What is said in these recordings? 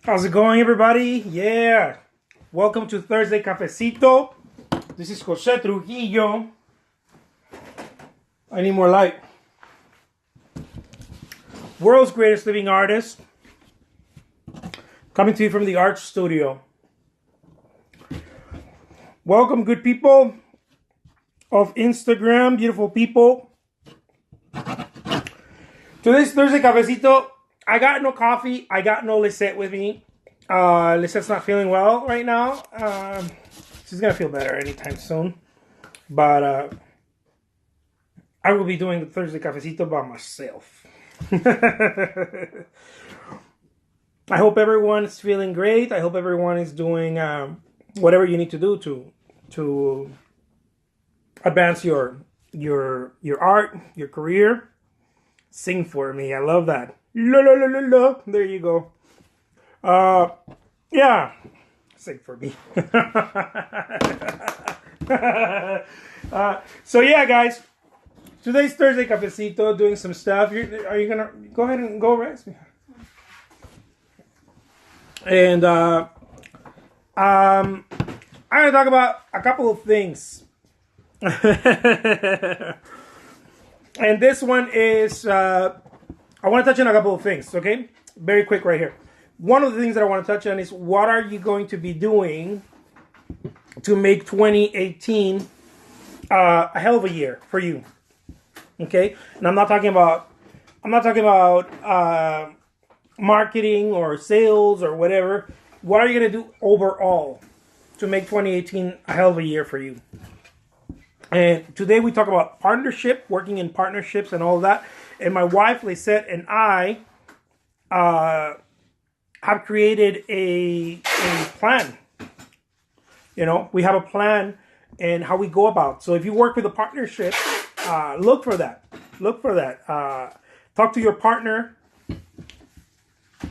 How's it going, everybody? Yeah. Welcome to Thursday Cafecito. This is Jose Trujillo. I need more light. World's greatest living artist. Coming to you from the Art Studio. Welcome, good people of Instagram, beautiful people. Today's Thursday Cafecito. I got no coffee. I got no Lisette with me. Lisette's not feeling well right now. She's going to feel better anytime soon. But I will be doing the Thursday Cafecito by myself. I hope everyone is feeling great. I hope everyone is doing whatever you need to do to advance your art, your career. Sing for me. I love that. La, la, la, la, la. There you go. Yeah. Sing for me. So yeah, guys. Today's Thursday Cafecito, doing some stuff. Are you gonna go ahead and go rest? And I'm gonna talk about a couple of things. And this one is I want to touch on a couple of things, okay? Very quick right here. One of the things that I want to touch on is what are you going to be doing to make 2018 a hell of a year for you, okay? And I'm not talking about marketing or sales or whatever. What are you going to do overall to make 2018 a hell of a year for you? And today we talk about partnership, working in partnerships and all that. And my wife, Lisette, and I have created a plan. You know, we have a plan and how we go about. So if you work with a partnership, look for that. Look for that. Talk to your partner.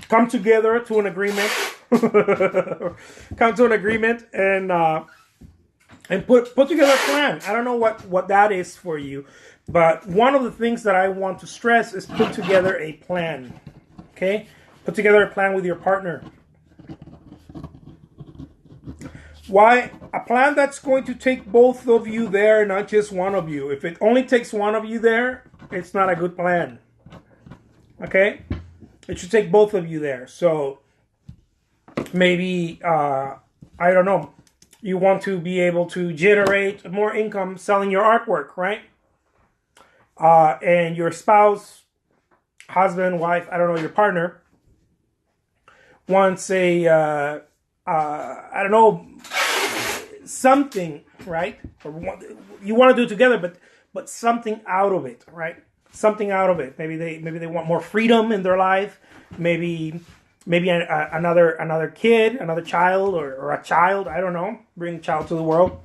Come together to an agreement. Come to an agreement and put together a plan. I don't know what that is for you, but one of the things that I want to stress is put together a plan. Okay? Put together a plan with your partner. Why? A plan that's going to take both of you there, not just one of you. If it only takes one of you there, it's not a good plan. Okay? It should take both of you there. So maybe, I don't know. You want to be able to generate more income selling your artwork, right? And your spouse, husband, wife, I don't know, your partner wants a, I don't know, something, right? Or you want to do it together, but something out of it, right? Something out of it. Maybe they want more freedom in their life. Maybe another kid, another child, or a child. I don't know. Bring a child to the world,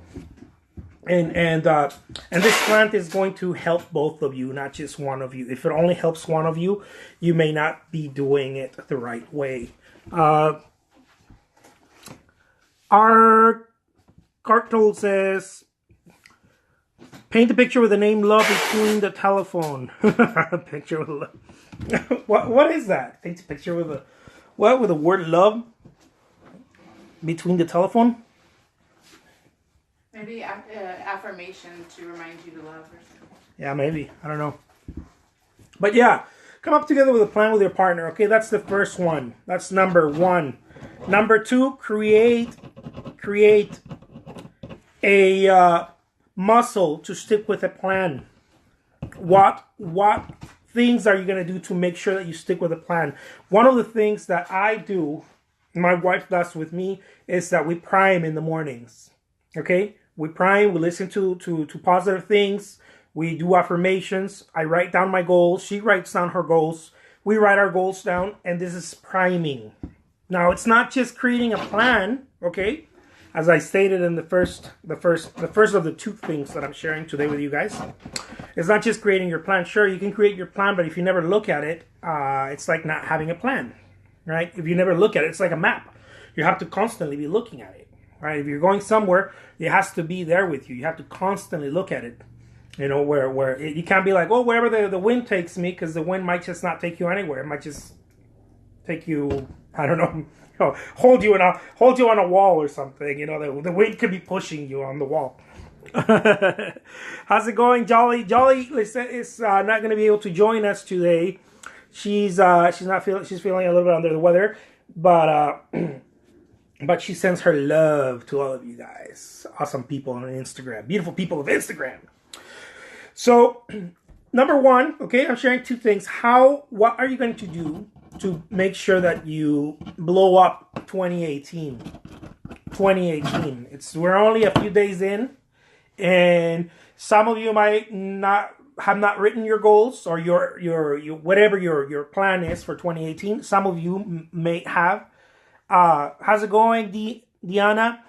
and this plant is going to help both of you, not just one of you. If it only helps one of you, you may not be doing it the right way. Our cartel says, paint a picture with the name love between the telephone. Picture with love. What is that? Paint a picture with a what? With the word love between the telephone? Maybe affirmation to remind you to love or something. Yeah, maybe. I don't know. But yeah, come up together with a plan with your partner. Okay, that's the first one. That's number one. Number two, create a muscle to stick with a plan. What things are you going to do to make sure that you stick with a plan? One of the things that I do, my wife does with me, is that we prime in the mornings. Okay? We prime, we listen to positive things, we do affirmations, I write down my goals, she writes down her goals, we write our goals down, and this is priming. Now, it's not just creating a plan, okay? As I stated in the first of the two things that I'm sharing today with you guys. It's not just creating your plan. Sure, you can create your plan, but if you never look at it, it's like not having a plan, right? If you never look at it, it's like a map. You have to constantly be looking at it, right? If you're going somewhere, it has to be there with you. You have to constantly look at it. You know, you can't be like, oh, wherever the wind takes me, because the wind might just not take you anywhere. It might just take you, I don't know, hold you on a wall or something. The weight could be pushing you on the wall. How's it going, Jolly? Jolly is not going to be able to join us today. She's not feeling. She's feeling a little bit under the weather, but but she sends her love to all of you guys, awesome people on Instagram, beautiful people of Instagram. So, number one, okay, I'm sharing two things. What are you going to do to make sure that you blow up 2018? 2018. We're only a few days in. And some of you might not have written your goals or your whatever your plan is for 2018. Some of you may have. How's it going, Diana?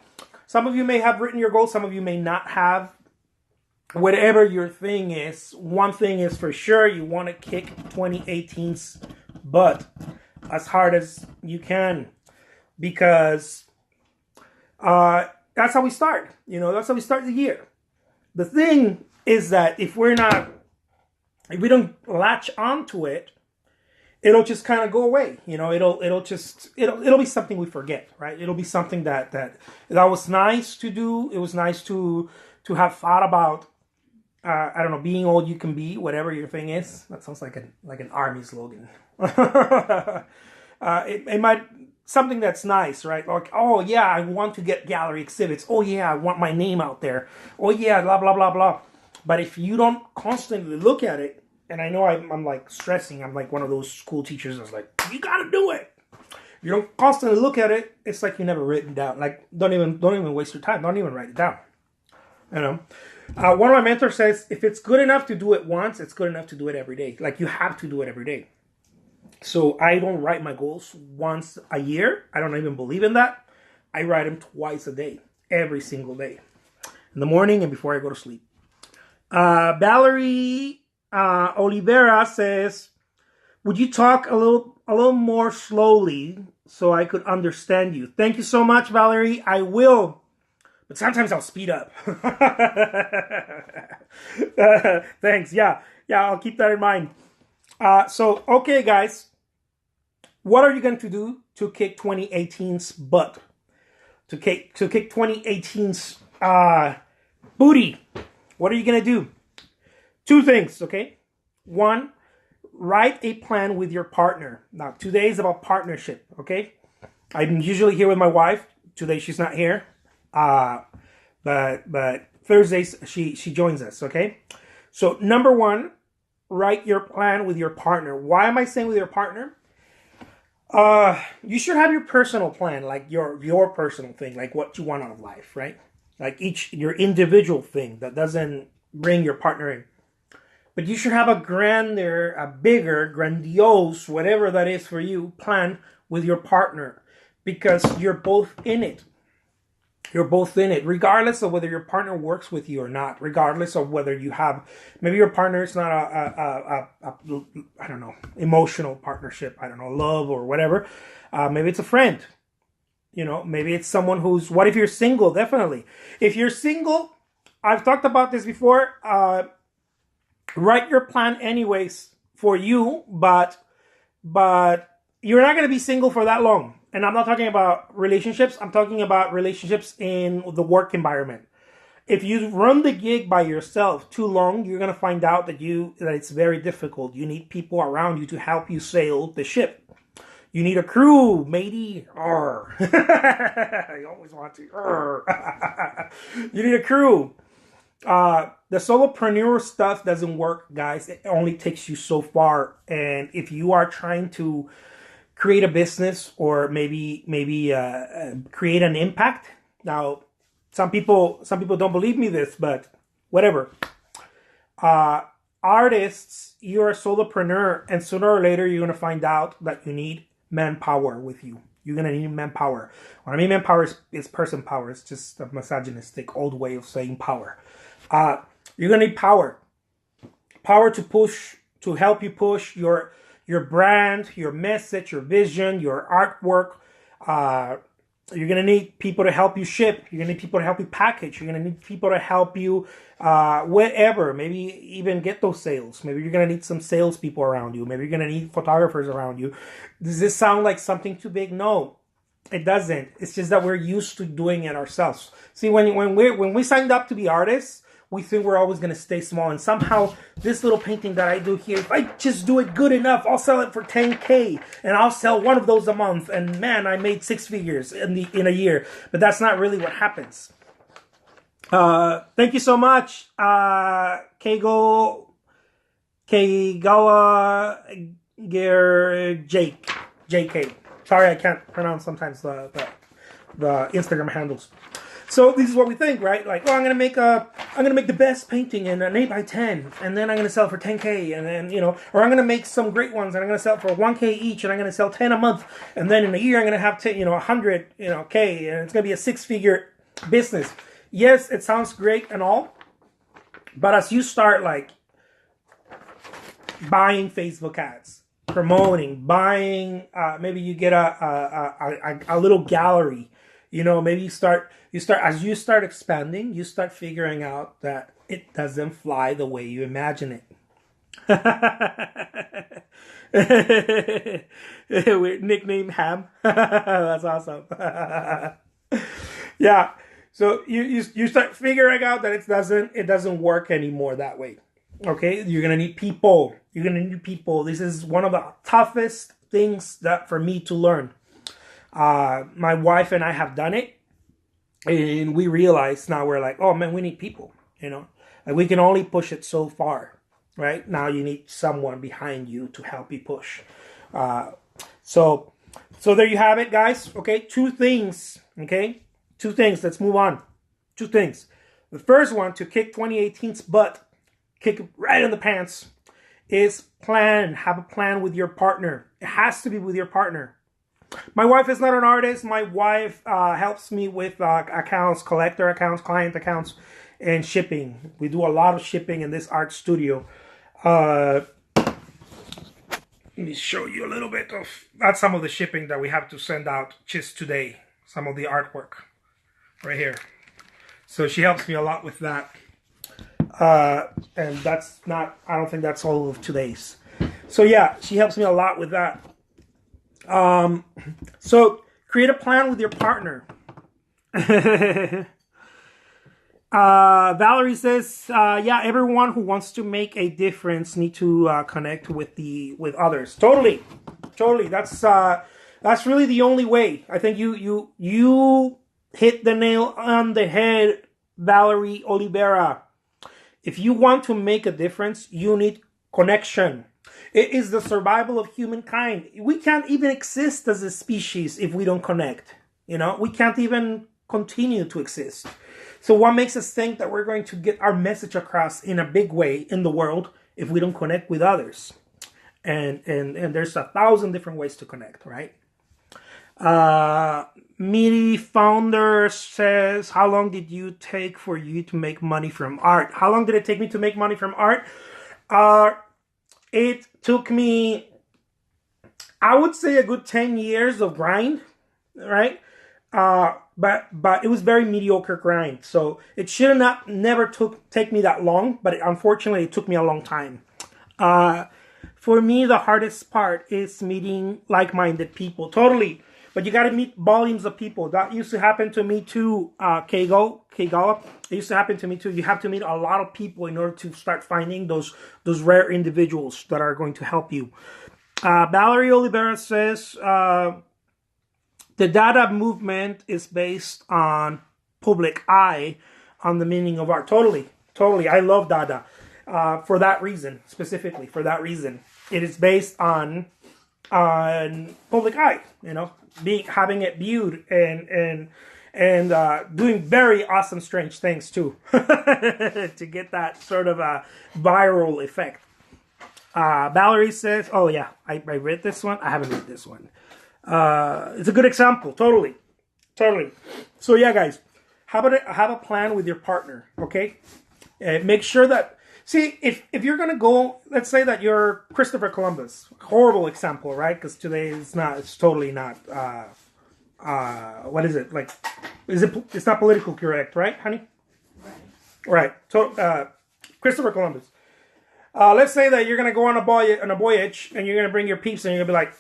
Some of you may have written your goals. Some of you may not have. Whatever your thing is, one thing is for sure: you want to kick 2018's butt as hard as you can, because that's how we start. That's how we start the year. The thing is that if we don't latch onto it, it'll just kind of go away. It'll be something we forget, right? It'll be something that was nice to do. It was nice to have thought about. I don't know, being all you can be, whatever your thing is. That sounds like an army slogan. It might. Something that's nice, right? Like, oh yeah, I want to get gallery exhibits. Oh yeah, I want my name out there. Oh yeah, blah, blah, blah, blah. But if you don't constantly look at it, and I know I'm like stressing, I'm like one of those school teachers that's like, you gotta do it. If you don't constantly look at it, it's like you never written down. Like, don't even waste your time. Don't even write it down. One of my mentors says, if it's good enough to do it once, it's good enough to do it every day. Like, you have to do it every day. So I don't write my goals once a year. I don't even believe in that. I write them twice a day, every single day, in the morning and before I go to sleep. Valerie Oliveira says, would you talk a little more slowly so I could understand you? Thank you so much, Valerie. I will, but sometimes I'll speed up. Thanks. Yeah, I'll keep that in mind. Okay, guys. What are you going to do to kick 2018's butt? To kick 2018's booty? What are you going to do? Two things, okay? One, write a plan with your partner. Now, today is about partnership, okay? I'm usually here with my wife. Today she's not here. But Thursdays she joins us, okay? So, number one, write your plan with your partner. Why am I saying with your partner? You should have your personal plan, like your personal thing, like what you want out of life, right? Like your individual thing that doesn't bring your partner in. But you should have a bigger, grandiose, whatever that is for you, plan with your partner, because you're both in it. You're both in it, regardless of whether your partner works with you or not, regardless of whether you have, maybe your partner is not I don't know, emotional partnership, I don't know, love or whatever. Maybe it's a friend, maybe it's someone what if you're single? Definitely. If you're single, I've talked about this before, write your plan anyways for you, but you're not going to be single for that long. And I'm not talking about relationships. I'm talking about relationships in the work environment. If you run the gig by yourself too long, you're going to find out that it's very difficult. You need people around you to help you sail the ship. You need a crew, matey. I always want to. You need a crew. The solopreneur stuff doesn't work, guys. It only takes you so far. And if you are trying to create a business or maybe create an impact. Now, some people don't believe me this, but whatever. Artists, you're a solopreneur, and sooner or later you're gonna find out that you need manpower with you. You're gonna need manpower. When I mean manpower, is person power. It's just a misogynistic old way of saying power. You're gonna need power. Power to help you push your brand, your message, your vision, your artwork, You're going to need people to help you ship. You're going to need people to help you package. You're going to need people to help you whatever. Maybe even get those sales. Maybe you're going to need some salespeople around you. Maybe you're going to need photographers around you. Does this sound like something too big? No, it doesn't. It's just that we're used to doing it ourselves. See, when we signed up to be artists, we think we're always going to stay small. And somehow, this little painting that I do here, if I just do it good enough, I'll sell it for $10K. And I'll sell one of those a month. And man, I made 6 figures in a year. But that's not really what happens. Thank you so much, Keigawa JK. Sorry, I can't pronounce sometimes the Instagram handles. So this is what we think, right? Like, oh, I'm gonna make the best painting in an 8x10, and then I'm gonna sell it for $10K, and then or I'm gonna make some great ones, and I'm gonna sell it for $1K each, and I'm gonna sell 10 a month, and then in a year I'm gonna have 100 K, and it's gonna be a 6-figure business. Yes, it sounds great and all, but as you start like buying Facebook ads, promoting, buying, maybe you get a little gallery. Maybe you start as you start expanding, you start figuring out that it doesn't fly the way you imagine it. Weird nickname Ham. That's awesome. Yeah. So you start figuring out that it doesn't work anymore that way. Okay, you're gonna need people. You're gonna need people. This is one of the toughest things that for me to learn. My wife and I have done it, and we realize now we're like, oh man, we need people. Like we can only push it so far, right? Now you need someone behind you to help you push. So there you have it, guys. Okay, 2 things. Okay, 2 things. Let's move on. 2 things. The first one, to kick 2018's butt, kick it right in the pants, is plan. Have a plan with your partner. It has to be with your partner. My wife is not an artist. My wife helps me with accounts, collector accounts, client accounts, and shipping. We do a lot of shipping in this art studio. Let me show you a little bit of that's some of the shipping that we have to send out just today. Some of the artwork right here. So she helps me a lot with that. And that's not, I don't think that's all of today's. So yeah, she helps me a lot with that. So create a plan with your partner. Valerie says, yeah, everyone who wants to make a difference need to connect with others. Totally. That's really the only way. I think you hit the nail on the head, Valerie Oliveira. If you want to make a difference, you need connection. It is the survival of humankind. We can't even exist as a species if we don't connect. We can't even continue to exist. So what makes us think that we're going to get our message across in a big way in the world if we don't connect with others? And there's 1,000 different ways to connect, right? Meaty Founder says, how long did you take for you to make money from art? How long did it take me to make money from art? It took me, I would say, a good 10 years of grind, right? But it was very mediocre grind. So it should have never take me that long, but unfortunately it took me a long time. For me, the hardest part is meeting like-minded people. Totally. But you got to meet volumes of people. That used to happen to me too, Keigawa. It used to happen to me too. You have to meet a lot of people in order to start finding those rare individuals that are going to help you. Valerie Oliveira says, the Dada movement is based on public eye, on the meaning of art. Totally. I love Dada. For that reason, specifically for that reason. It is based on public eye, having it viewed and doing very awesome, strange things too, to get that sort of a viral effect. Valerie says, oh yeah, I read this one. I haven't read this one. It's a good example. Totally. So yeah, guys, have a plan with your partner. Okay. Make sure that, see, if you're going to go, let's say that you're Christopher Columbus, horrible example, right? Because today it's totally not what is it like? It's not political correct, right, honey? Right. So, Christopher Columbus. Let's say that you're gonna go on a voyage, and you're gonna bring your peeps, and you're gonna be like,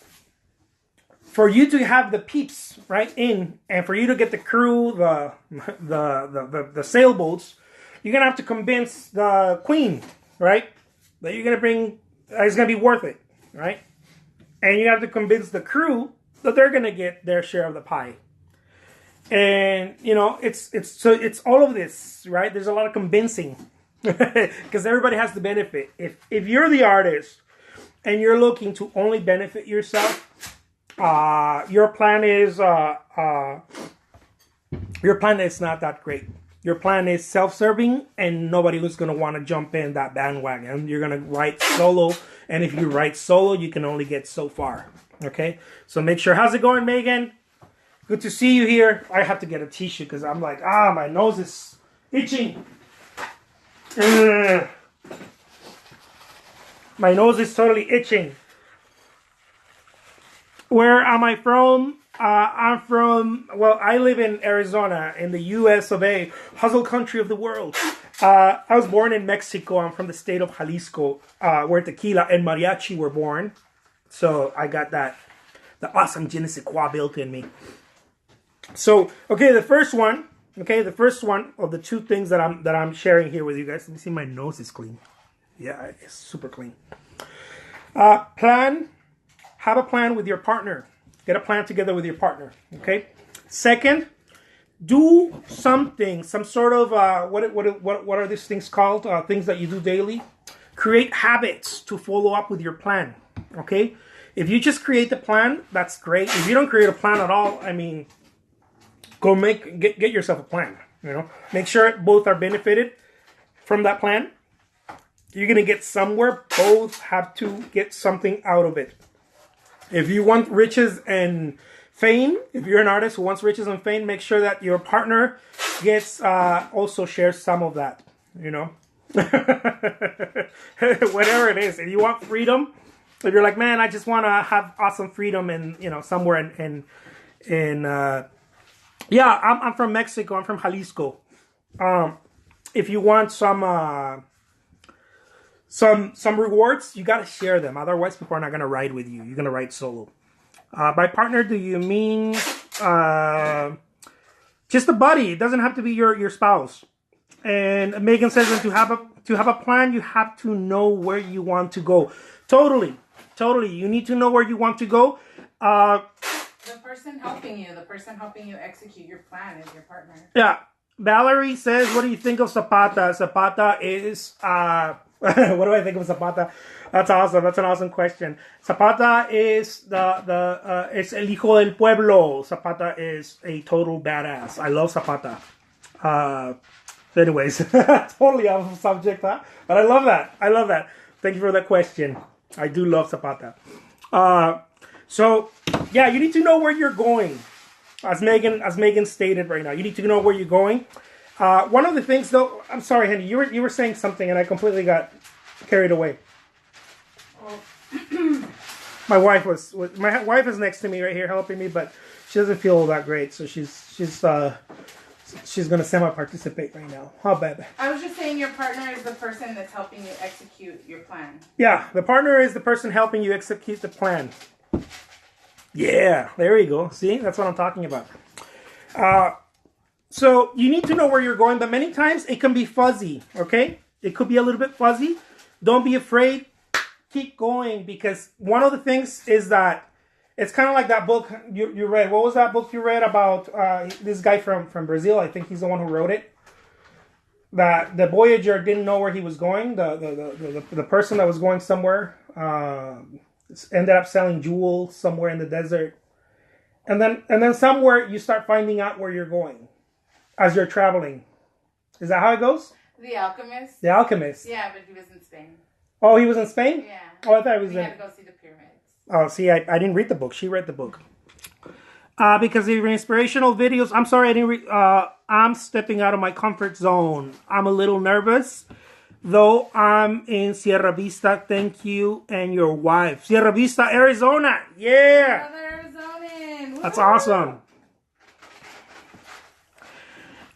for you to have the peeps right in, and for you to get the crew, the sailboats, you're gonna have to convince the queen, right, that you're gonna bring. It's gonna be worth it, right? And you have to convince the crew that they're gonna get their share of the pie. And you know, it's all of this, right? There's a lot of convincing because everybody has to benefit. If you're the artist and you're looking to only benefit yourself, your plan is not that great. Your plan is self-serving, and nobody was going to want to jump in that bandwagon. You're going to write solo, and if you write solo, you can only get so far. Okay, so make sure. How's it going, Megan? Good to see you here. I have to get a tissue because I'm like, my nose is itching. My nose is totally itching. Where am I from? I'm from, well, I live in Arizona, in the U.S. of A., hustle country of the world. I was born in Mexico. I'm from the state of Jalisco, where tequila and mariachi were born. So I got the awesome je ne sais quoi built in me. So, okay, the first one of the two things that I'm sharing here with you guys. Let me see, my nose is clean. Yeah, it's super clean. Have a plan with your partner. Get a plan together with your partner, okay? Second, do something, some sort of, what are these things called? Things that you do daily. Create habits to follow up with your plan, okay? If you just create the plan, that's great. If you don't create a plan at all, I mean, go get yourself a plan, you know? Make sure both are benefited from that plan. You're going to get somewhere. Both have to get something out of it. If you want riches and fame, if you're an artist who wants riches and fame, make sure that your partner gets also shares some of that, you know? Whatever it is. If you want freedom, if you're like, man, I just want to have awesome freedom and, you know, somewhere yeah, I'm from Mexico. I'm from Jalisco. If you want some rewards, you gotta share them. Otherwise, people are not gonna ride with you. You're gonna ride solo. By partner, do you mean just a buddy? It doesn't have to be your spouse. And Megan says that to have a plan, you have to know where you want to go. Totally. You need to know where you want to go. The person helping you execute your plan is your partner. Yeah. Valerie says, what do you think of Zapata? Zapata is, what do I think of Zapata? That's awesome. That's an awesome question. Zapata is it's el hijo del pueblo. Zapata is a total badass. I love Zapata. Anyways, totally off the subject, huh? But I love that. Thank you for that question. I do love Zapata. So, yeah, you need to know where you're going. As Megan stated right now, you need to know where you're going. One of the things, though, I'm sorry, Henry, you were saying something, and I completely got carried away. My wife is next to me right here helping me, but she doesn't feel all that great, so she's gonna semi-participate right now. How bad? I was just saying your partner is the person that's helping you execute your plan. Yeah, the partner is the person helping you execute the plan. Yeah, there you go. See, that's what I'm talking about. So you need to know where you're going, but many times it can be fuzzy, okay? It could be a little bit fuzzy. Don't be afraid. Keep going, because one of the things is that it's kind of like that book you read. What was that book you read about this guy from Brazil? I think he's the one who wrote it. That the Voyager didn't know where he was going. The person that was going somewhere ended up selling jewels somewhere in the desert. And then somewhere you start finding out where you're going as you're traveling. Is that how it goes? The Alchemist? The Alchemist. Yeah, but he was in Spain. Oh, he was in Spain? Yeah. Oh, I thought he was We had to go see the pyramids. Oh, see, I didn't read the book. She read the book. Because of your inspirational videos, I'm sorry I didn't read. I'm stepping out of my comfort zone. I'm a little nervous, though I'm in Sierra Vista. Thank you and your wife. Sierra Vista, Arizona. Yeah. Another Arizonan. That's awesome.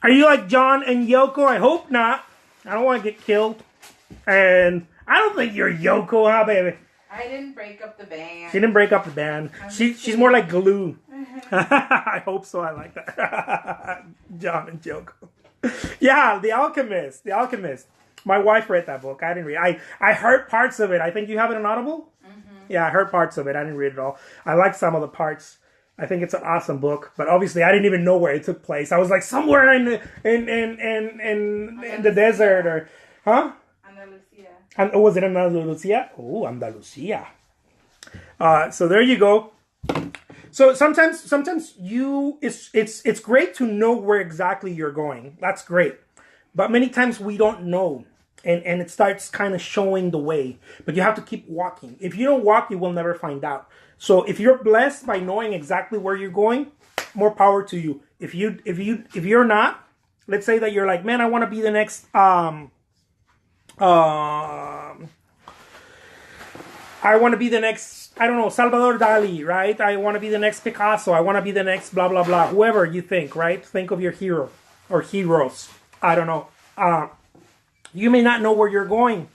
Are you like John and Yoko? I hope not. I don't want to get killed. And I don't think you're Yoko, huh, baby? I didn't break up the band. She didn't break up the band. She's more like glue. I hope so. I like that. John and Yoko. Yeah, The Alchemist. The Alchemist. My wife read that book. I didn't read. I heard parts of it. I think you have it on Audible. Yeah, I heard parts of it. I didn't read it all. I liked some of the parts. I think it's an awesome book, but obviously I didn't even know where it took place. I was like somewhere in the desert, or Andalusia. And was it Andalusia? Oh, Andalusia. So there you go. So sometimes it's great to know where exactly you're going. That's great, but many times we don't know. And it starts kind of showing the way. But you have to keep walking. If you don't walk, you will never find out. So if you're blessed by knowing exactly where you're going, more power to you. If you're not, let's say that you're like, man, I want to be the next I want to be the next, I don't know, Salvador Dali, right? I want to be the next Picasso. I want to be the next blah, blah, blah. Whoever you think, right? Think of your hero or heroes. I don't know. You may not know where you're going,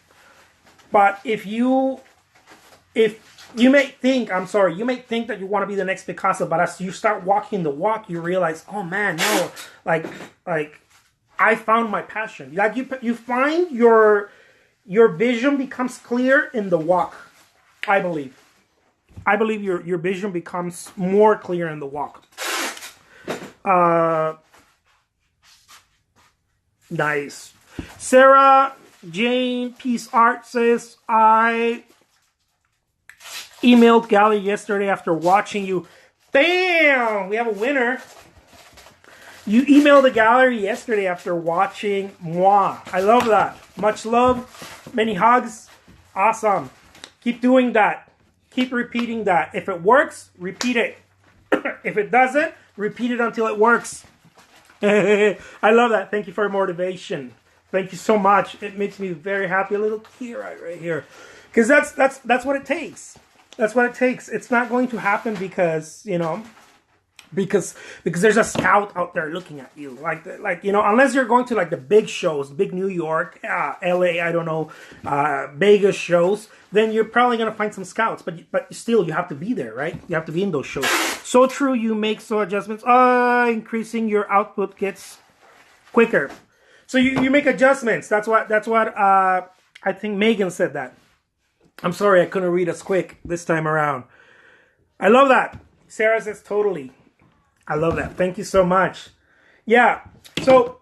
but you may think that you want to be the next Picasso, but as you start walking the walk, you realize, oh man, no, like I found my passion. Like you find your vision becomes clear in the walk. I believe your vision becomes more clear in the walk. Nice. Sarah Jane Peace Art says, I emailed Gallery yesterday after watching you. Damn! We have a winner. You emailed the gallery yesterday after watching moi. I love that. Much love. Many hugs. Awesome. Keep doing that. Keep repeating that. If it works, repeat it. If it doesn't, repeat it until it works. I love that. Thank you for your motivation. Thank you so much. It makes me very happy. A little tear right here. Because that's what it takes. That's what it takes. It's not going to happen because, because there's a scout out there looking at you. Like unless you're going to like the big shows, big New York, LA, I don't know, Vegas shows, then you're probably going to find some scouts. But still, you have to be there, right? You have to be in those shows. So true, you make so adjustments. Increasing your output gets quicker. So you make adjustments. That's what I think Megan said that. I'm sorry I couldn't read as quick this time around. I love that. Sarah says totally. I love that. Thank you so much. Yeah. So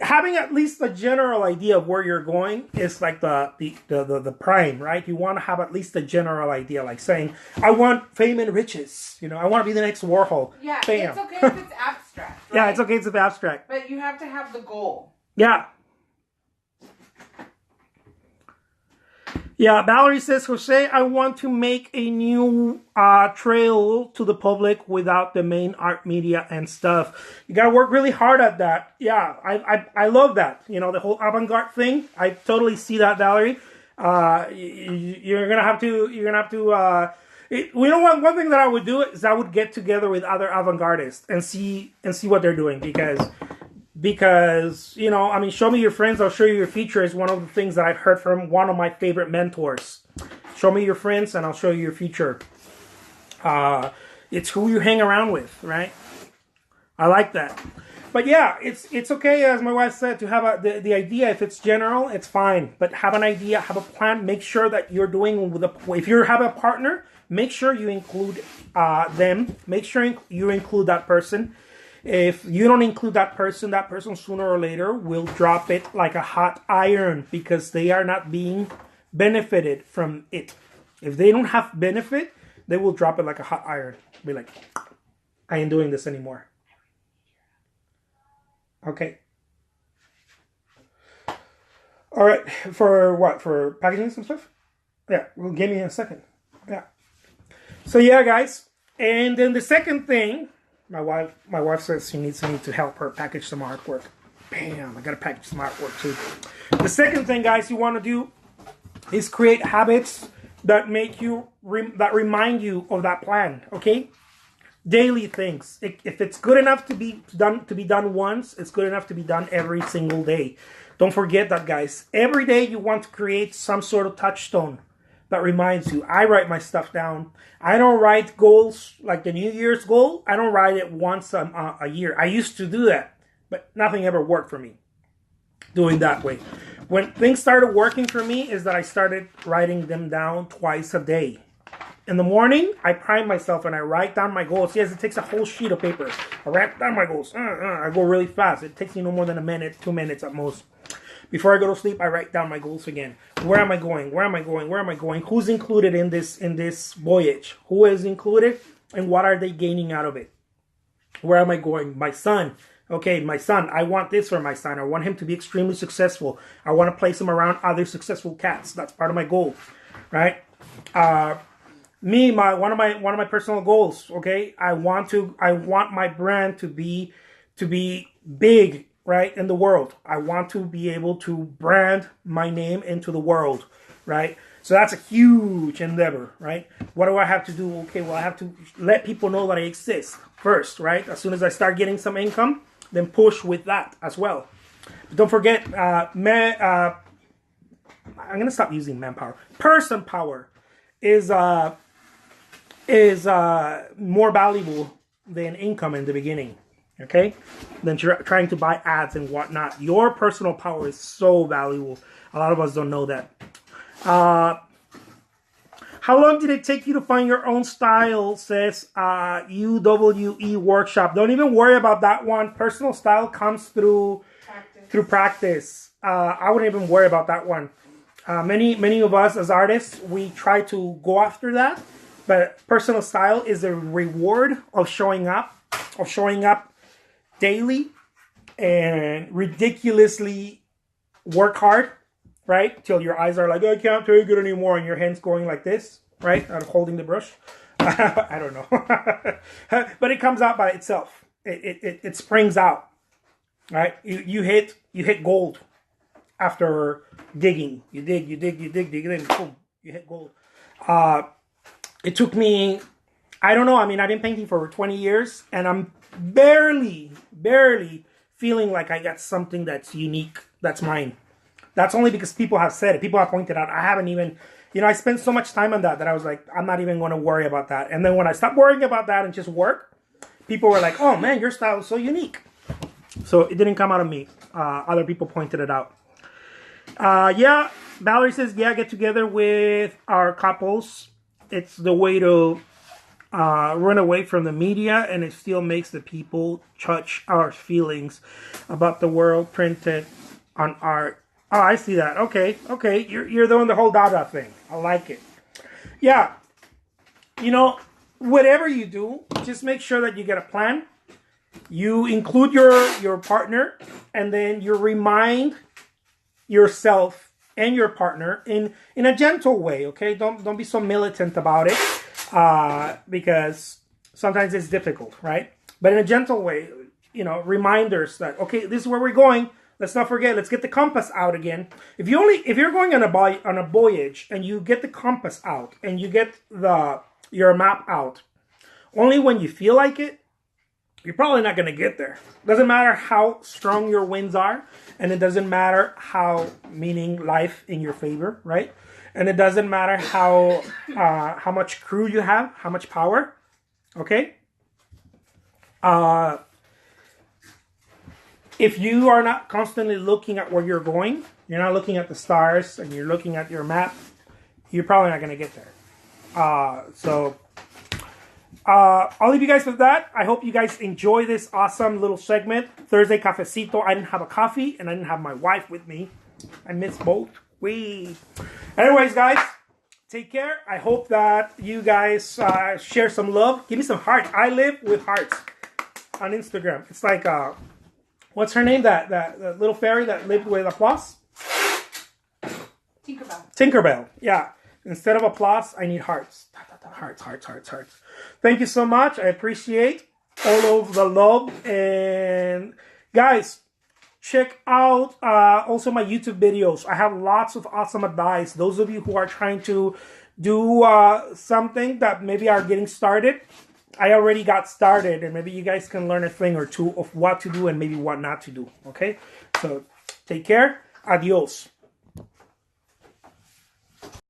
having at least a general idea of where you're going is like the prime, right? You want to have at least a general idea, like saying, I want fame and riches. I want to be the next Warhol. Yeah, Bam. it's okay if it's abstract. Right? Yeah, it's okay if it's abstract. But you have to have the goal. Yeah. Yeah, Valerie says, Jose, I want to make a new trail to the public without the main art media and stuff. You gotta work really hard at that. Yeah, I love that. The whole avant-garde thing. I totally see that, Valerie. You're gonna have to. One thing that I would do is I would get together with other avant-gardists and see what they're doing because show me your friends, I'll show you your future is one of the things that I've heard from one of my favorite mentors. Show me your friends and I'll show you your future. It's who you hang around with, right? I like that. But yeah, it's okay, as my wife said, to have the idea. If it's general, it's fine. But have an idea, have a plan. Make sure that you're doing if you have a partner, make sure you include them. Make sure you include that person. If you don't include that person sooner or later will drop it like a hot iron because they are not being benefited from it. If they don't have benefit, they will drop it like a hot iron. Be like, I ain't doing this anymore. Okay. All right. For what? For packaging some stuff? Yeah. Well, give me a second. Yeah. So yeah, guys. And then the second thing, my wife says she needs me to help her package some artwork. Bam, I gotta package some artwork too. The second thing, guys, you want to do is create habits that make you that remind you of that plan. Okay, Daily things. If it's good enough to be done once, it's good enough to be done every single day. Don't forget that, guys. Every day you want to create some sort of touchstone that reminds you. I write my stuff down. I don't write goals like the New Year's goal. I don't write it once a year. I used to do that, but nothing ever worked for me doing that way. When things started working for me is that I started writing them down twice a day. In the morning, I prime myself and I write down my goals. Yes, it takes a whole sheet of paper. I write down my goals. I go really fast. It takes me no more than a minute, 2 minutes at most. Before I go to sleep, I write down my goals again. Where am I going? Where am I going? Where am I going? Who's included in this voyage? Who is included? And what are they gaining out of it? Where am I going? My son. Okay, my son. I want this for my son. I want him to be extremely successful. I want to place him around other successful cats. That's part of my goal, right? One of my personal goals. Okay, I want my brand to be big, right, in the world. I want to be able to brand my name into the world, right? So that's a huge endeavor, right? What do I have to do? Okay, well, I have to let people know that I exist first, right? As soon as I start getting some income, then push with that as well. But don't forget, I'm gonna stop using manpower. Person power is more valuable than income in the beginning. Okay, then you're trying to buy ads and whatnot. Your personal power is so valuable. A lot of us don't know that. How long did it take you to find your own style? Says UWE Workshop. Don't even worry about that one. Personal style comes through practice. I wouldn't even worry about that one. Many of us as artists, we try to go after that, but personal style is a reward of showing up daily and ridiculously work hard, right? Till your eyes are like, I can't take it anymore, and your hands going like this, right? Out of holding the brush. I don't know. But it comes out by itself. It springs out, right? You hit gold after digging. You dig, then boom, you hit gold. It took me, I don't know, I mean, I've been painting for over 20 years, and I'm barely feeling like I got something that's unique, that's mine. That's only because people have said it. People have pointed out. I haven't even, I spent so much time on that I was like, I'm not even going to worry about that. And then when I stopped worrying about that and just work, people were like, oh man, your style is so unique. So it didn't come out of me. Other people pointed it out. Yeah, Valerie says, yeah, get together with our couples. It's the way to run away from the media, and it still makes the people touch our feelings about the world printed on art. Oh, I see that. Okay. You're doing the whole Dada thing. I like it. Yeah. Whatever you do, just make sure that you get a plan. You include your partner, and then you remind yourself and your partner in a gentle way. Okay, don't be so militant about it, because sometimes it's difficult, right? But in a gentle way, reminders that, okay, this is where we're going. Let's not forget. Let's get the compass out again. If you're going on a voyage and you get the compass out and you get your map out, only when you feel like it, you're probably not going to get there. Doesn't matter how strong your winds are, and it doesn't matter how meaning life in your favor, right? And it doesn't matter how much crew you have, how much power. Okay. If you are not constantly looking at where you're going, you're not looking at the stars, and you're looking at your map, you're probably not going to get there. I'll leave you guys with that. I hope you guys enjoy this awesome little segment. Thursday Cafecito. I didn't have a coffee, and I didn't have my wife with me. I miss both. Anyways, guys, take care. I hope that you guys share some love. Give me some hearts. I live with hearts on Instagram. It's like... what's her name? That little fairy that lived with applause? Tinkerbell. Yeah. Instead of applause, I need hearts. Hearts. Thank you so much. I appreciate all of the love. And guys, check out also my YouTube videos. I have lots of awesome advice. Those of you who are trying to do something that maybe are getting started, I already got started, and maybe you guys can learn a thing or two of what to do and maybe what not to do. Okay? So take care. Adios.